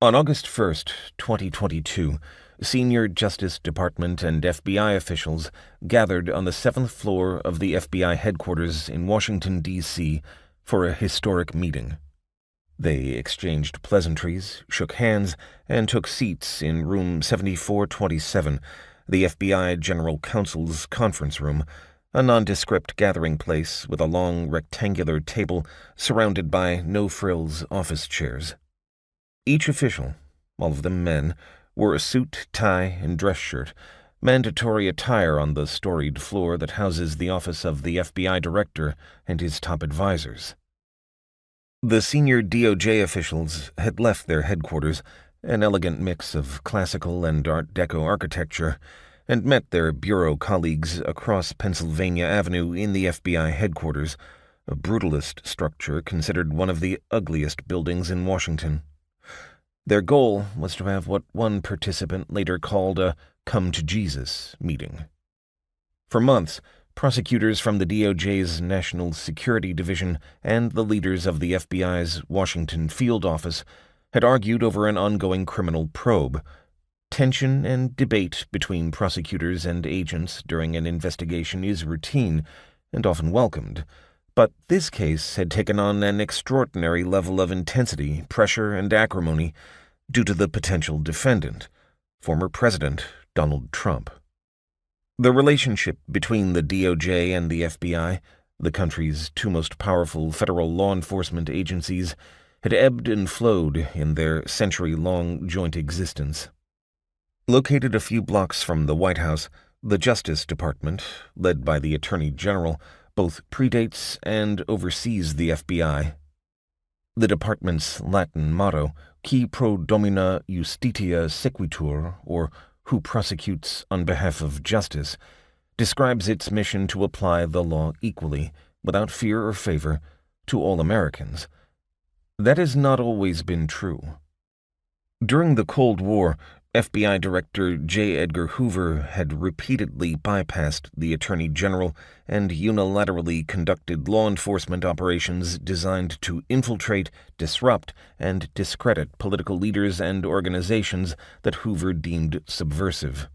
On August 1st, 2022, senior Justice Department and FBI officials gathered on the 7th floor of the FBI headquarters in Washington, D.C. for a historic meeting. They exchanged pleasantries, shook hands, and took seats in room 7427, the FBI General Counsel's conference room, a nondescript gathering place with a long rectangular table surrounded by no-frills office chairs. Each official, all of them men, wore a suit, tie, and dress shirt, mandatory attire on the storied floor that houses the office of the FBI director and his top advisors. The senior DOJ officials had left their headquarters, an elegant mix of classical and Art Deco architecture, and met their bureau colleagues across Pennsylvania Avenue in the FBI headquarters, a brutalist structure considered one of the ugliest buildings in Washington. Their goal was to have what one participant later called a come-to-Jesus meeting. For months, prosecutors from the DOJ's National Security Division and the leaders of the FBI's Washington field office had argued over an ongoing criminal probe. Tension and debate between prosecutors and agents during an investigation is routine and often welcomed, but this case had taken on an extraordinary level of intensity, pressure, and acrimony due to the potential defendant, former President Donald Trump. The relationship between the DOJ and the FBI, the country's two most powerful federal law enforcement agencies, had ebbed and flowed in their century-long joint existence. Located a few blocks from the White House, the Justice Department, led by the Attorney General, both predates and oversees the FBI. The department's Latin motto, Qui pro domina justitia sequitur, or Who prosecutes on behalf of justice, describes its mission to apply the law equally, without fear or favor, to all Americans. That has not always been true. During the Cold War, FBI Director J. Edgar Hoover had repeatedly bypassed the Attorney General and unilaterally conducted law enforcement operations designed to infiltrate, disrupt, and discredit political leaders and organizations that Hoover deemed subversive.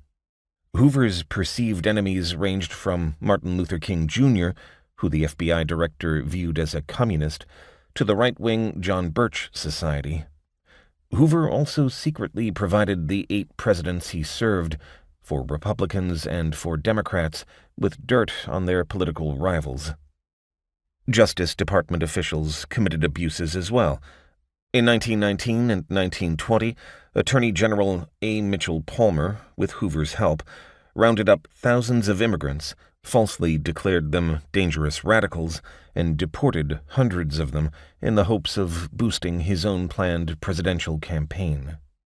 Hoover's perceived enemies ranged from Martin Luther King Jr., who the FBI Director viewed as a communist, to the right-wing John Birch Society. Hoover also secretly provided the 8 presidents he served, for Republicans and for Democrats, with dirt on their political rivals. Justice Department officials committed abuses as well. In 1919 and 1920, Attorney General A. Mitchell Palmer, with Hoover's help, rounded up thousands of immigrants, falsely declared them dangerous radicals, and deported hundreds of them in the hopes of boosting his own planned presidential campaign.